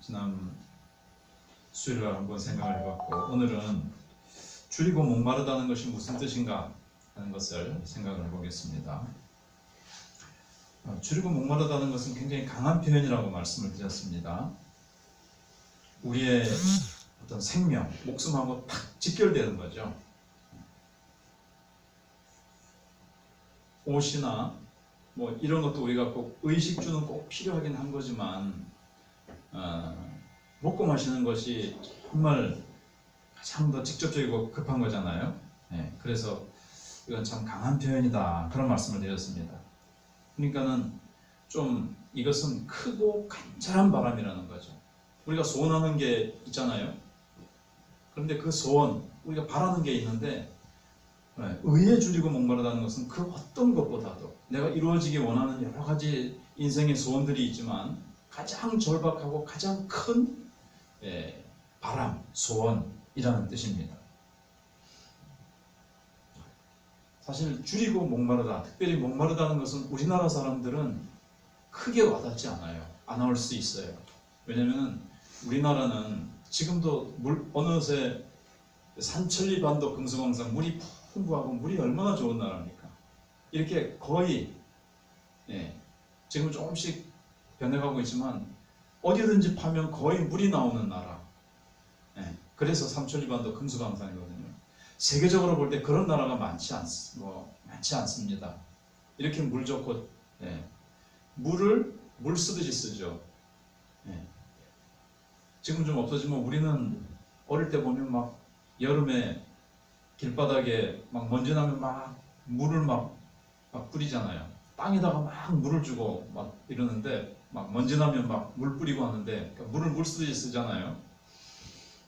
지난 수요일날 한번 생각을 해봤고, 오늘은 줄이고 목마르다는 것이 무슨 뜻인가 하는 것을 생각을 해보겠습니다. 줄이고 목마르다는 것은 굉장히 강한 표현이라고 말씀을 드렸습니다. 우리의 어떤 생명, 목숨하고 탁 직결되는 거죠. 옷이나 뭐 이런 것도 우리가 꼭 의식주는 꼭 필요하긴 한 거지만 먹고 마시는 것이 정말 가장 더 직접적이고 급한 거잖아요. 그래서 이건 참 강한 표현이다, 그런 말씀을 드렸습니다. 그러니까는 좀 이것은 크고 간절한 바람이라는 거죠. 우리가 소원하는 게 있잖아요. 그런데 그 소원, 우리가 바라는 게 있는데 의에 줄이고 목마르다는 것은 그 어떤 것보다도 내가 이루어지기 원하는 여러 가지 인생의 소원들이 있지만 가장 절박하고 가장 큰 바람, 소원이라는 뜻입니다. 사실 줄이고 목마르다, 특별히 목마르다는 것은 우리나라 사람들은 크게 와닿지 않아요. 안 나올 수 있어요. 왜냐하면 우리나라는 지금도 어느새 산천리반도 금수강산 물이 풍부하고 물이 얼마나 좋은 나라입니까? 이렇게 거의 지금 조금씩 변해가고 있지만 어디든지 파면 거의 물이 나오는 나라. 그래서 삼천리반도 금수강산이거든요. 세계적으로 볼 때 그런 나라가 많지 않습니다. 이렇게 물 좋고 물을 물 쓰듯이 쓰죠. 지금 좀 없어지면 우리는 어릴 때 보면 막 여름에 길바닥에 막 먼지 나면 막 물을 막 뿌리잖아요. 땅에다가 막 물을 주고 막 이러는데 막 먼지 나면 막 물 뿌리고 하는데 그러니까 물을 물 쓰듯이 쓰잖아요.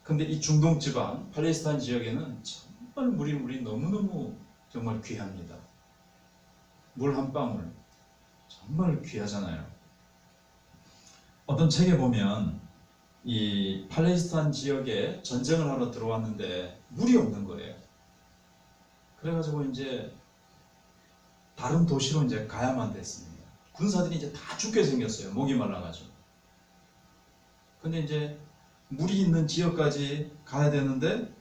근데 이 중동 지방 팔레스타인 지역에는 정말 물이 너무너무 정말 귀합니다. 물 한 방울 정말 귀하잖아요. 어떤 책에 보면 이 팔레스타인 지역에 전쟁을 하러 들어왔는데 물이 없는 거예요. 그래가지고 이제 다른 도시로 이제 가야만 됐습니다. 군사들이 이제 다 죽게 생겼어요. 목이 말라가지고. 근데 이제 물이 있는 지역까지 가야 되는데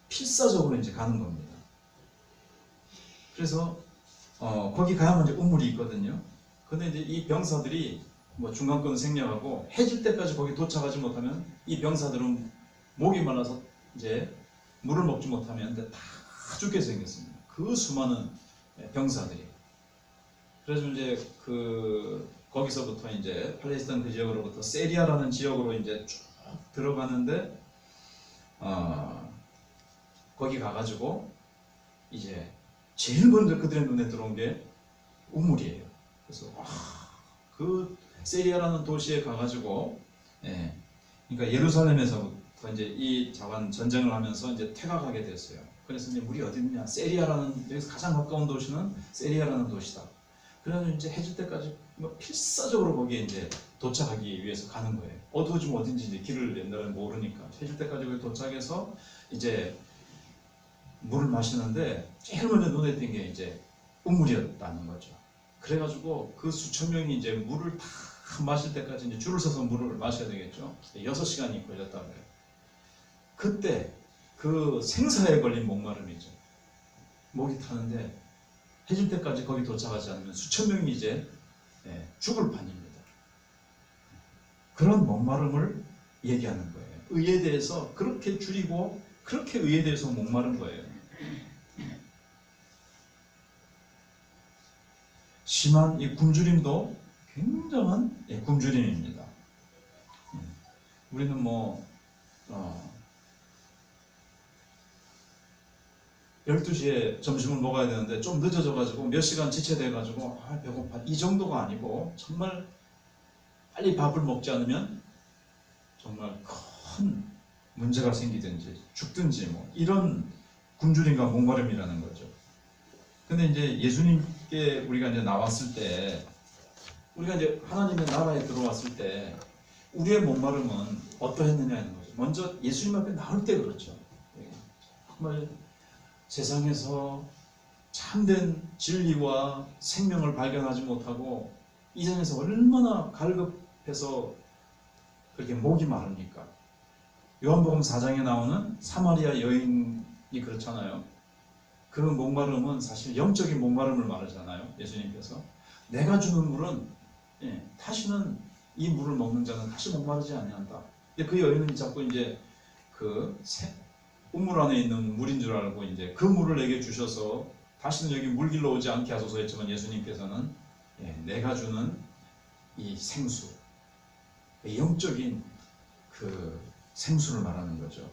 필사적으로 이제 가는 겁니다. 그래서 거기 가야만 이제 우물이 있거든요. 근데 이제 이 병사들이 뭐 중간권 생략하고 해질 때까지 거기 도착하지 못하면 이 병사들은 목이 말라서 이제 물을 먹지 못하면 다 죽게 생겼습니다. 그 수많은 병사들이. 그래서 이제 거기서부터 이제 팔레스타인 그 지역으로부터 세리아라는 지역으로 이제 쭉 들어가는데 거기 가가지고 이제 제일 먼저 그들의 눈에 들어온 게 우물이에요. 그래서 그 세리아라는 도시에 가가지고 그러니까 예루살렘에서부터 이제 이 전쟁을 하면서 이제 퇴각하게 됐어요. 그래서 이제 물이 어디 있느냐? 세리아라는, 여기서 가장 가까운 도시는 세리아라는 도시다. 그래서 이제 해질 때까지 필사적으로 거기에 이제 도착하기 위해서 가는 거예요. 어두워지면 어딘지 이제 길을 옛날에 모르니까 해질 때까지 거기 도착해서 이제 물을 마시는데 제일 먼저 눈에 띈 게 이제 우물이었다는 거죠. 그래가지고 그 수천 명이 이제 물을 다 마실 때까지 이제 줄을 서서 물을 마셔야 되겠죠. 6시간이 걸렸다고 해요. 그때 그 생사에 걸린 목마름이죠. 목이 타는데 해질 때까지 거기 도착하지 않으면 수천 명이 이제 죽을 판입니다. 그런 목마름을 얘기하는 거예요. 의에 대해서 그렇게 줄이고 그렇게 의에 대해서 목마른 거예요. 심한 이 굶주림도 굉장한 굶주림입니다. 우리는 12시에 점심을 먹어야 되는데 좀 늦어져가지고 몇 시간 지체돼가지고 배고파, 이 정도가 아니고 정말 빨리 밥을 먹지 않으면 정말 큰 문제가 생기든지 죽든지 이런 굶주림과 목마름이라는 거죠. 근데 이제 예수님께 우리가 이제 나왔을 때, 우리가 이제 하나님의 나라에 들어왔을 때 우리의 목마름은 어떠했느냐는 거죠. 먼저 예수님 앞에 나올 때 그렇죠. 정말 세상에서 참된 진리와 생명을 발견하지 못하고 이 세상에서 얼마나 갈급해서 그렇게 목이 마릅니까? 요한복음 4장에 나오는 사마리아 여인이 그렇잖아요. 그 목마름은 사실 영적인 목마름을 말하잖아요. 예수님께서 내가 주는 물은 다시는 이 물을 먹는 자는 다시 목마르지 아니한다. 근데 그 여인은 자꾸 이제 그 우물 안에 있는 물인 줄 알고 이제 그 물을 내게 주셔서 다시는 여기 물 길러 오지 않게 하소서 했지만 예수님께서는 내가 주는 이 생수, 영적인 그 생수를 말하는 거죠.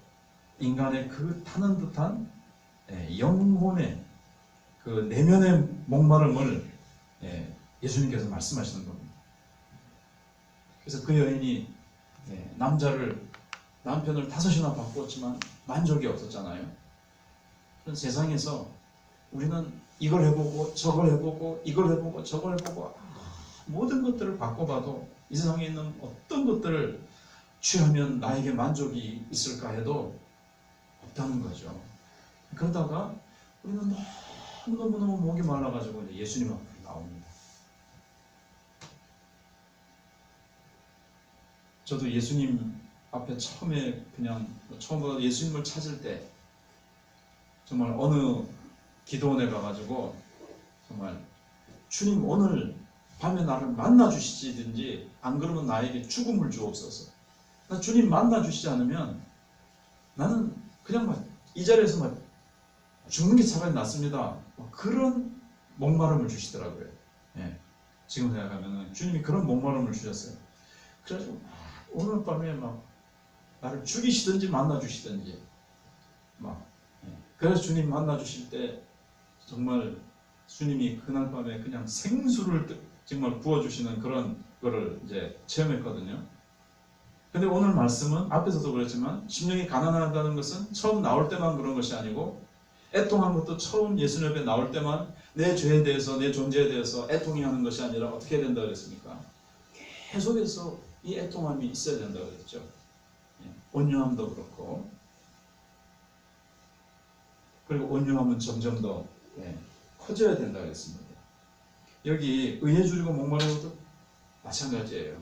인간의 그 타는 듯한 영혼의 그 내면의 목마름을 예수님께서 말씀하시는 겁니다. 그래서 그 여인이 남편을 5이나 바꿨지만 만족이 없었잖아요. 세상에서 우리는 이걸 해보고 저걸 해보고 이걸 해보고 저걸 해보고 모든 것들을 바꿔봐도 이 세상에 있는 어떤 것들을 취하면 나에게 만족이 있을까 해도 없다는 거죠. 그러다가 우리는 너무너무 목이 말라가지고 이제 예수님 앞으로 나옵니다. 저도 예수님 앞에 처음으로 예수님을 찾을 때 정말 어느 기도원에 가가지고 정말 주님 오늘 밤에 나를 만나 주시든지 안 그러면 나에게 죽음을 주옵소서. 나 주님 만나 주시지 않으면 나는 그냥 이 자리에서 죽는 게 차라리 낫습니다. 그런 목마름을 주시더라고요. 지금 생각하면 주님이 그런 목마름을 주셨어요. 그래가지고 오늘 밤에 나를 죽이시든지 만나 주시든지 그래서 주님 만나 주실 때 정말 주님이 그날 밤에 그냥 생수를 정말 부어주시는 그런 거를 이제 체험했거든요. 근데 오늘 말씀은 앞에서도 그랬지만 심령이 가난하다는 것은 처음 나올 때만 그런 것이 아니고 애통한 것도 처음 예수님 앞에 나올 때만 내 죄에 대해서 내 존재에 대해서 애통이 하는 것이 아니라 어떻게 해야 된다고 그랬습니까? 계속해서 이 애통함이 있어야 된다고 그랬죠. 온유함도 그렇고 그리고 온유함은 점점 더 커져야 된다고 했습니다. 여기 의에 줄이고 목마른 것도 마찬가지예요.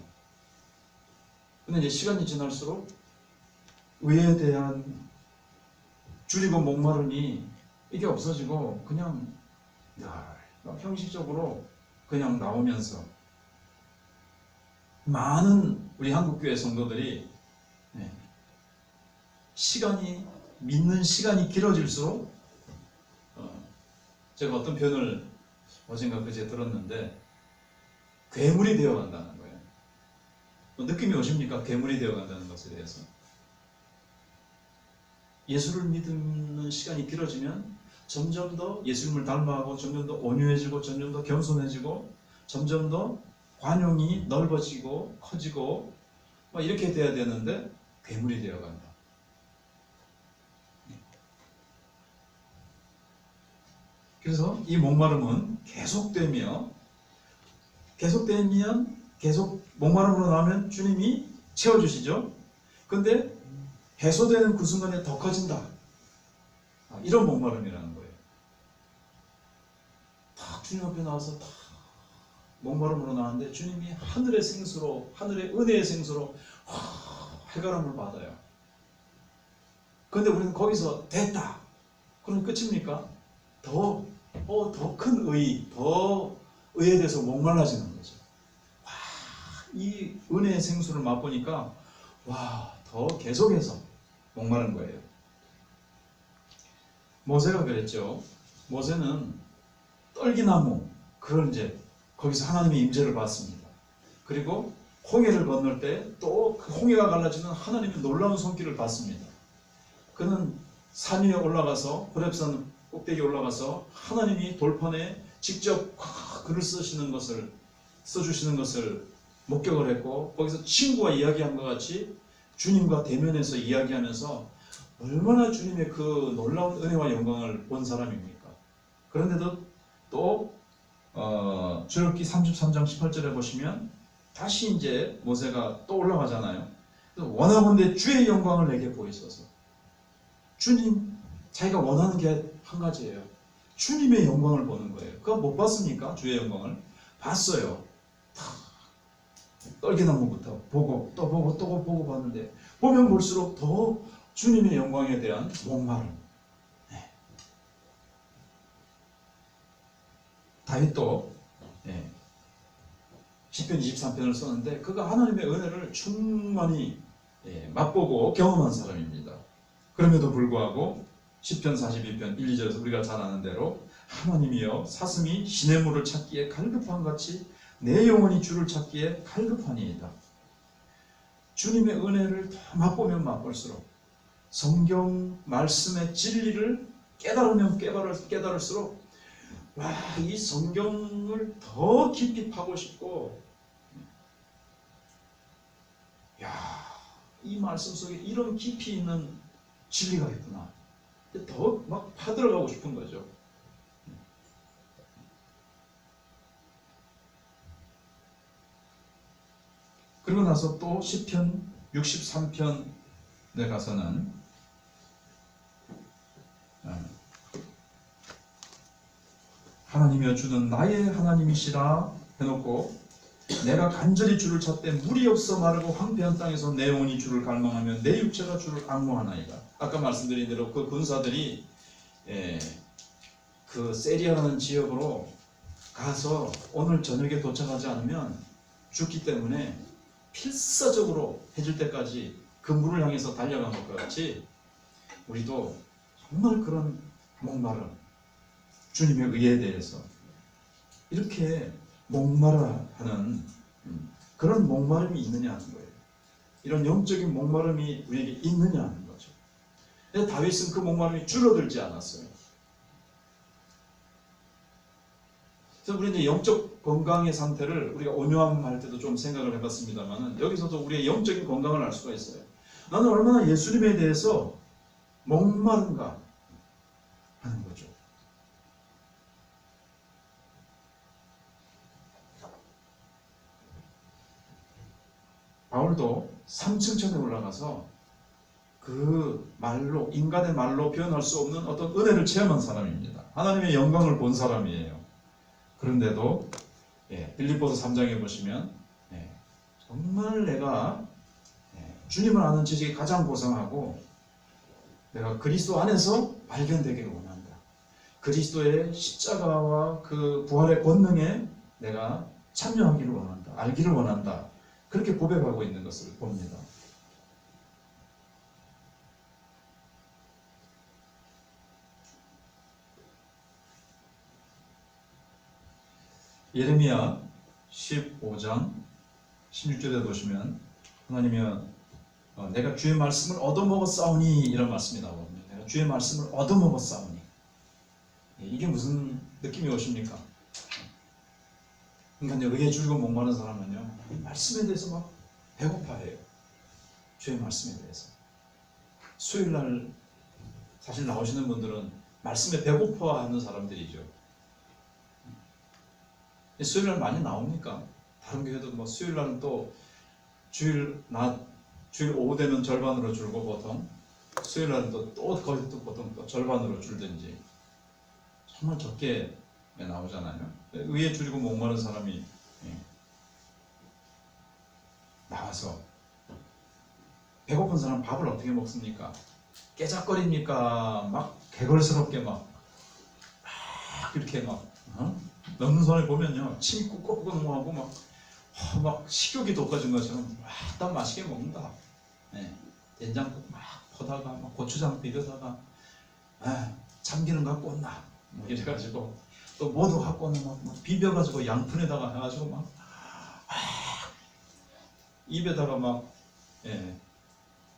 근데 이제 시간이 지날수록 의에 대한 줄이고 목마름이 이게 없어지고 그냥 형식적으로 그냥 나오면서 많은 우리 한국교회 성도들이 믿는 시간이 길어질수록 제가 어떤 표현을 어젠가 그제 들었는데 괴물이 되어간다는 거예요. 느낌이 오십니까? 괴물이 되어간다는 것에 대해서. 예수를 믿는 시간이 길어지면 점점 더 예수님을 닮아가고 점점 더 온유해지고 점점 더 겸손해지고 점점 더 관용이 넓어지고 커지고 이렇게 돼야 되는데 괴물이 되어간다. 그래서 이 목마름은 계속되면 계속 목마름으로 나오면 주님이 채워주시죠. 근데 해소되는 그 순간에 더 커진다. 이런 목마름이라는 거예요. 딱 주님 앞에 나와서 딱 목마름으로 나왔는데 주님이 하늘의 생수로, 하늘의 은혜의 생수로 해가람을 받아요. 그런데 우리는 거기서 됐다. 그럼 끝입니까? 더 큰 더 의에 대해서 목말라지는 거죠. 이 은혜의 생수를 맛보니까 더 계속해서 목마른 거예요. 모세가 그랬죠. 모세는 떨기나무 그걸 이제 거기서 하나님의 임재를 받습니다. 그리고 홍해를 건널 때 또 그 홍해가 갈라지는 하나님의 놀라운 손길을 받습니다. 그는 산 위에 올라가서 호렙산 꼭대기에 올라가서 하나님이 돌판에 직접 글을 써주시는 것을 목격을 했고 거기서 친구와 이야기한 것 같이 주님과 대면해서 이야기하면서 얼마나 주님의 그 놀라운 은혜와 영광을 본 사람입니까? 그런데도 또 출애굽기 33장 18절에 보시면 다시 이제 모세가 또 올라가잖아요. 원하건대 주의 영광을 내게 보이소서. 주님, 자기가 원하는 게 한 가지예요. 주님의 영광을 보는 거예요. 그거 못 봤습니까? 주의 영광을 봤어요. 떨기나무부터 보고 또 보고 또 보고 봤는데 보면 볼수록 더 주님의 영광에 대한 목마름. 다윗도 시편 23편을 썼는데 그가 하나님의 은혜를 충만히 맛보고 경험한 사람입니다. 그럼에도 불구하고 시편 42편 1, 2절에서 우리가 잘 아는 대로 하나님이여 사슴이 시냇물을 찾기에 갈급한 같이 내 영혼이 주를 찾기에 갈급하니이다. 주님의 은혜를 더 맛보면 맛볼수록 성경 말씀의 진리를 깨달으면 깨달을수록 와, 이 성경을 더 깊이 파고 싶고, 야, 이 말씀 속에 이런 깊이 있는 진리가 있구나. 더 막 파들어가고 싶은 거죠. 그리고 나서 또 시편 63편에 가서는 하나님이여 주는 나의 하나님이시라 해놓고 내가 간절히 주를 찾되 물이 없어 마르고 황폐한 땅에서 내 영혼이 주를 갈망하며 내 육체가 주를 앙모하나이다. 아까 말씀드린 대로 그 군사들이 그 세리아라는 지역으로 가서 오늘 저녁에 도착하지 않으면 죽기 때문에 필사적으로 해질 때까지 그 물을 향해서 달려간 것 같이 우리도 정말 그런 목마름, 주님의 의에 대해서 이렇게 목마라 하는 그런 목마름이 있느냐 하는 거예요. 이런 영적인 목마름이 우리에게 있느냐 하는 거죠. 근데 다윗은 그 목마름이 줄어들지 않았어요. 그래서 우리 이제 영적 건강의 상태를 우리가 온유함 할 때도 좀 생각을 해봤습니다만은 여기서도 우리의 영적인 건강을 알 수가 있어요. 나는 얼마나 예수님에 대해서 목마른가 하는 거죠. 바울도 3층천에 올라가서 그 말로, 인간의 말로 표현할 수 없는 어떤 은혜를 체험한 사람입니다. 하나님의 영광을 본 사람이에요. 그런데도 빌립보서 3장에 보시면 정말 내가 주님을 아는 지식이 가장 고상하고 내가 그리스도 안에서 발견되기를 원한다. 그리스도의 십자가와 그 부활의 권능에 내가 참여하기를 원한다. 알기를 원한다. 그렇게 고백하고 있는 것을 봅니다. 예레미야 15장 16절에 보시면 하나님이여 내가 주의 말씀을 얻어먹었사오니 이런 말씀이 나옵니다. 내가 주의 말씀을 얻어먹었사오니 이게 무슨 느낌이 오십니까? 그러니까 의에 줄고 목마른 사람은요 말씀에 대해서 막 배고파해요. 주의 말씀에 대해서. 수요일날 사실 나오시는 분들은 말씀에 배고파하는 사람들이죠. 수요일날 많이 나옵니까? 다른 교회도 뭐 수요일날은 또 주일 오후 되면 절반으로 줄고 보통 수요일날은 또 거기서 또 보통 또 절반으로 줄든지 정말 적게 나오잖아요. 의에 줄이고 목마른 사람이 나와서 배고픈 사람 밥을 어떻게 먹습니까? 깨작거립니까? 막 개걸스럽게 막 이렇게 막 먹는 사람을 보면요 침이 꾹꾹 넘어가고 막 식욕이 돋궈진 것처럼 딱 맛있게 먹는다. 된장국 막 퍼다가 막 고추장 비벼다가 참기름 갖고 온나 뭐 이래가지고 또 뭐도 갖고 오는 막 비벼가지고 양푼에다가 해가지고 막 입에다가 막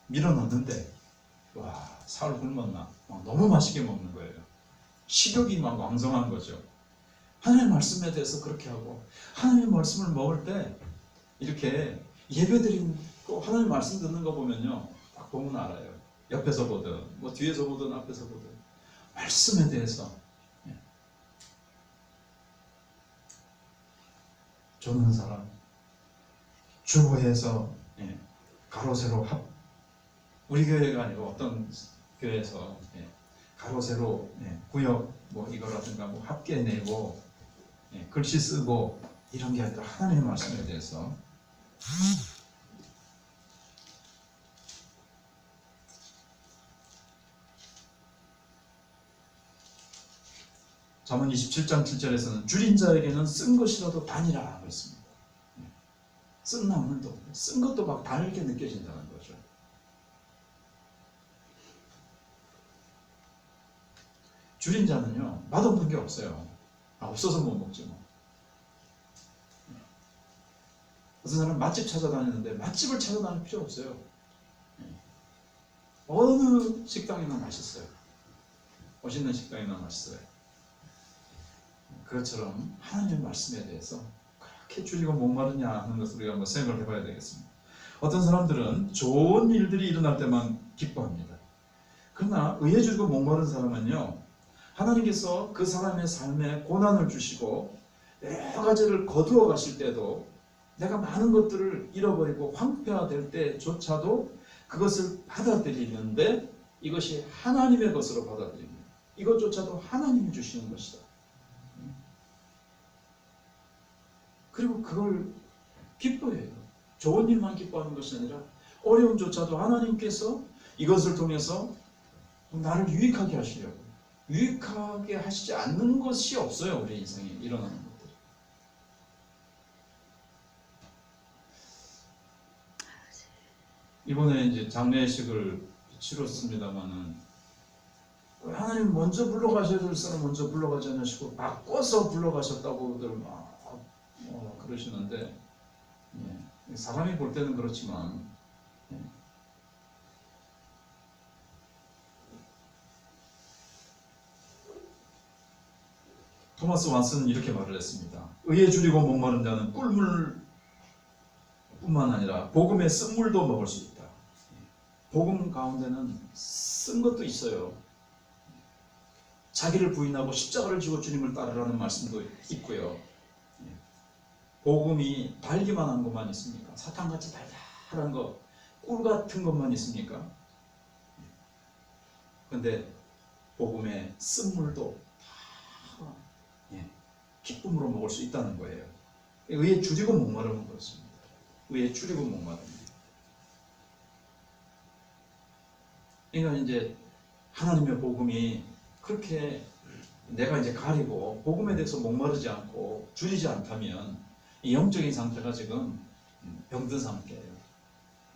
밀어넣는데 와 사흘 굶었나 막 너무 맛있게 먹는 거예요. 식욕이 막 왕성한 거죠. 하나님의 말씀에 대해서 그렇게 하고 하나님의 말씀을 먹을 때 이렇게 예배드리고 하나님의 말씀 듣는 거 보면요 딱 보면 알아요. 옆에서 보든 뭐 뒤에서 보든 앞에서 보든 말씀에 대해서 쫓는 사람 주보에서 가로 세로 우리 교회가 아니고 어떤 교회에서 가로 세로 구역 뭐 이거라든가 뭐 합계 내고 글씨 쓰고 이런 게 아니라 하나님의 말씀에 대해서 잠언 27장 7절에서는 줄인 자에게는 쓴 것이라도 단이라 하고 있습니다. 쓴 나물도 쓴 것도 막 달게 느껴진다는 거죠. 줄인 자는요 맛없는 게 없어요. 없어서 못 먹지 뭐. 어떤 사람은 맛집 찾아다니는데 맛집을 찾아다닐 필요 없어요. 어느 식당이나 맛있어요. 멋있는 식당이나 맛있어요. 그것처럼 하나님의 말씀에 대해서 그렇게 줄이고 목마르냐 하는 것을 우리가 한번 생각을 해봐야 되겠습니다. 어떤 사람들은 좋은 일들이 일어날 때만 기뻐합니다. 그러나 의에 줄이고 목마른 사람은요 하나님께서 그 사람의 삶에 고난을 주시고 여러 가지를 거두어 가실 때도 내가 많은 것들을 잃어버리고 황폐화될 때조차도 그것을 받아들이는데 이것이 하나님의 것으로 받아들입니다. 이것조차도 하나님이 주시는 것이다. 그리고 그걸 기뻐해요. 좋은 일만 기뻐하는 것이 아니라 어려움조차도 하나님께서 이것을 통해서 나를 유익하게 하시려고, 유익하게 하시지 않는 것이 없어요. 우리 인생에 일어나는 것들. 이번에 이제 장례식을 치렀습니다마는 하나님 먼저 불러가셔야 될 사람 먼저 불러가지 않으시고 바꿔서 불러가셨다고들 막 그러시는데, 사람이 볼 때는 그렇지만 토마스 완스는 이렇게 말을 했습니다. 의에 줄이고 목마른 자는 꿀물 뿐만 아니라 복음의 쓴물도 먹을 수 있다. 복음 가운데는 쓴 것도 있어요. 자기를 부인하고 십자가를 지고 주님을 따르라는 말씀도 있고요. 복음이 달기만 한 것만 있습니까? 사탕같이 달달한 것, 꿀 같은 것만 있습니까? 그런데 복음의 쓴물도 다 기쁨으로 먹을 수 있다는 거예요. 의에 줄이고 목마르면 그렇습니다. 의에 줄이고 목마릅니다. 그러니까 이제 하나님의 복음이 그렇게 내가 이제 가리고 복음에 대해서 목마르지 않고 줄이지 않다면 이 영적인 상태가 지금 병든 상태예요.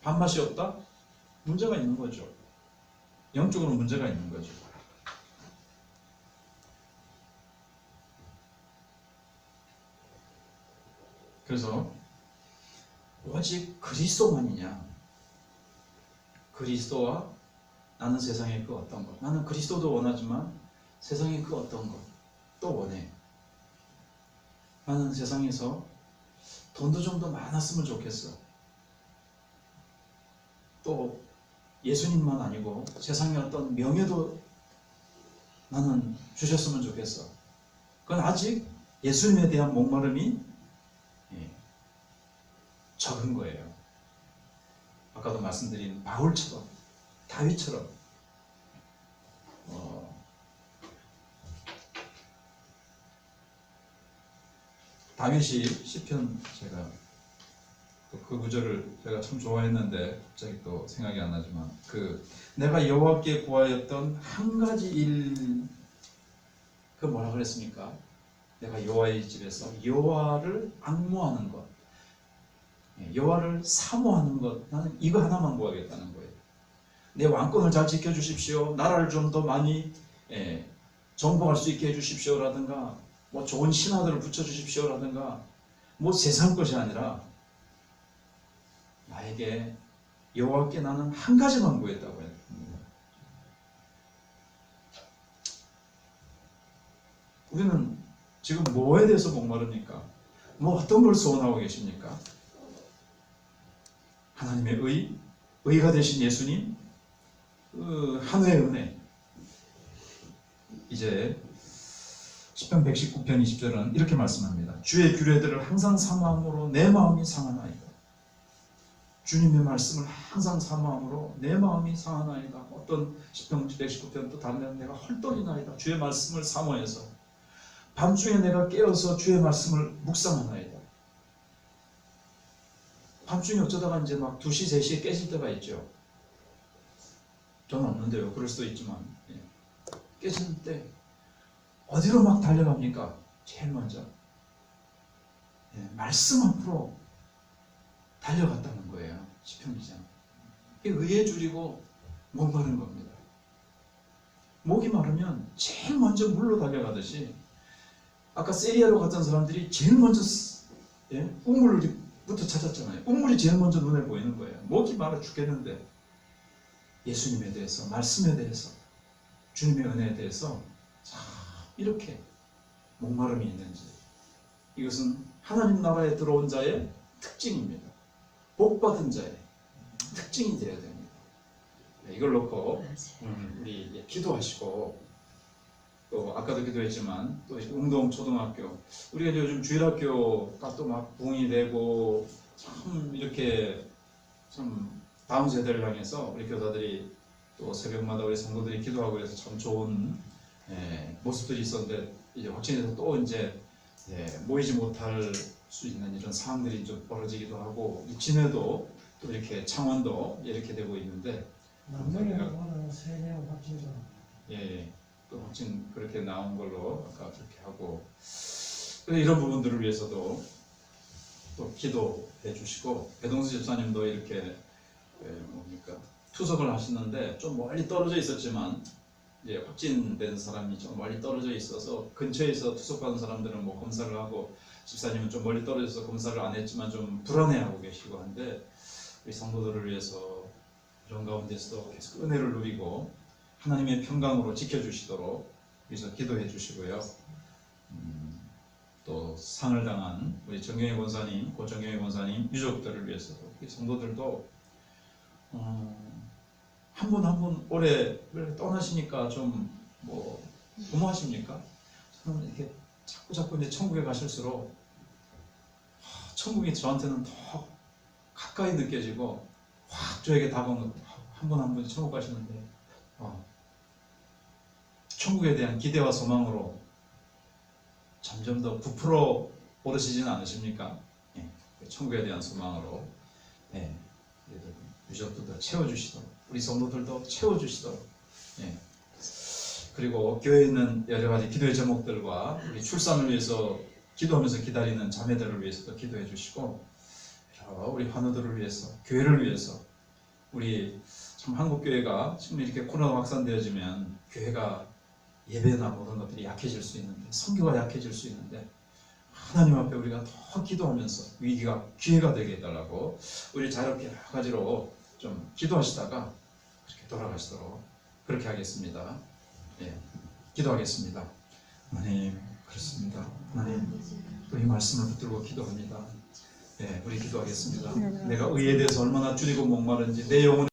밥맛이 없다? 문제가 있는 거죠. 영적으로 문제가 있는 거죠. 그래서 오직 그리스도만이냐? 그리스도와 나는 세상의 그 어떤 것, 나는 그리스도도 원하지만 세상의 그 어떤 것 또 원해. 나는 세상에서 돈도 좀 더 많았으면 좋겠어. 또 예수님만 아니고 세상의 어떤 명예도 나는 주셨으면 좋겠어. 그건 아직 예수님에 대한 목마름이 적은 거예요. 아까도 말씀드린 바울처럼, 다윗처럼 다윗이 시편, 제가 그 구절을 제가 참 좋아했는데 갑자기 또 생각이 안 나지만, 내가 여호와께 구하였던 한 가지 일, 그 뭐라 그랬습니까? 내가 여호와의 집에서 여호와를 앙모하는 것, 여호와를 사모하는 것, 나는 이거 하나만 구하겠다는 거예요. 내 왕권을 잘 지켜주십시오, 나라를 좀 더 많이 정복할 수 있게 해주십시오라든가, 뭐 좋은 신하들을 붙여주십시오라든가, 뭐 세상 것이 아니라 나에게 여호와께 나는 한 가지만 구했다고 해요. 우리는 지금 뭐에 대해서 목마릅니까? 뭐 어떤 걸 소원하고 계십니까? 하나님의 의가 되신 예수님, 한우의 은혜. 이제 시편 119편 20절은 이렇게 말씀합니다. 주의 규례들을 항상 사모함으로 내 마음이 상하나이다. 주님의 말씀을 항상 사모함으로 내 마음이 상하나이다. 어떤 시편 119편 또 다른 데는 내가 헐떡이나이다. 주의 말씀을 사모해서 밤중에 내가 깨어서 주의 말씀을 묵상하나이다. 밤중에 어쩌다가 이제 막 2시, 3시에 깨질 때가 있죠. 저는 없는데요. 그럴 수도 있지만 깨질 때 어디로 막 달려갑니까? 제일 먼저 말씀 앞으로 달려갔다는 거예요. 시편 기자. 의에 줄이고 목마른 겁니다. 목이 마르면 제일 먼저 물로 달려가듯이 아까 세리아로 갔던 사람들이 제일 먼저 우물부터 찾았잖아요. 우물이 제일 먼저 눈에 보이는 거예요. 목이 마르 죽겠는데 예수님에 대해서, 말씀에 대해서, 주님의 은혜에 대해서 이렇게 목마름이 있는지, 이것은 하나님 나라에 들어온 자의 특징입니다. 복받은 자의 특징이 되어야 됩니다. 이걸 놓고 우리 기도하시고, 또 아까도 기도했지만 또 운동 초등학교, 우리가 요즘 주일학교가 또 막 붕이 되고 참 이렇게 참 다음 세대를 향해서 우리 교사들이 또 새벽마다 우리 성도들이 기도하고 해서 참 좋은 모습들이 있었는데, 이제 확진해서 또 이제 모이지 못할 수 있는 이런 상황들이 좀 벌어지기도 하고, 진해도 또 이렇게 창원도 이렇게 되고 있는데, 남녀는 3명 확진자. 또 확진 그렇게 나온 걸로 아까 그렇게 하고, 이런 부분들을 위해서도 또 기도해 주시고, 배동수 집사님도 이렇게 투석을 하시는데 좀 멀리 떨어져 있었지만, 이제 확진된 사람이 좀 멀리 떨어져 있어서 근처에서 투석받은 사람들은 뭐 검사를 하고, 집사님은 좀 멀리 떨어져서 검사를 안 했지만 좀 불안해하고 계시고 한데, 우리 성도들을 위해서 이런 가운데서도 계속 은혜를 누리고 하나님의 평강으로 지켜주시도록 위해서 기도해 주시고요. 또 상을 당한 우리 정경희 권사님, 고정경희 권사님 유족들을 위해서도, 우리 성도들도 한 분 한 분 올해 떠나시니까 좀 뭐 고마하십니까? 저는 이렇게 자꾸 이제 천국에 가실수록 천국이 저한테는 더 가까이 느껴지고 확 저에게 다가오는, 한 분 한 분이 천국 가시는데 천국에 대한 기대와 소망으로 점점 더 부풀어 오르시지는 않으십니까? 천국에 대한 소망으로 유족들도 채워주시도록, 우리 성도들도 채워주시도록, 그리고 교회에 있는 여러 가지 기도의 제목들과 우리 출산을 위해서 기도하면서 기다리는 자매들을 위해서도 기도해 주시고, 우리 환우들을 위해서, 교회를 위해서, 우리 참 한국 교회가 지금 이렇게 코로나가 확산되어지면 교회가 예배나 모든 것들이 약해질 수 있는데, 선교가 약해질 수 있는데, 하나님 앞에 우리가 더 기도하면서 위기가 기회가 되게 해달라고 우리 자유롭게 여러 가지로 좀 기도하시다가 그렇게 돌아가시도록 그렇게 하겠습니다. 기도하겠습니다. 하나님, 그렇습니다. 하나님, 또 이 말씀을 붙들고 기도합니다. 우리 기도하겠습니다. 내가 의에 대해서 얼마나 줄이고 목마른지, 내 영혼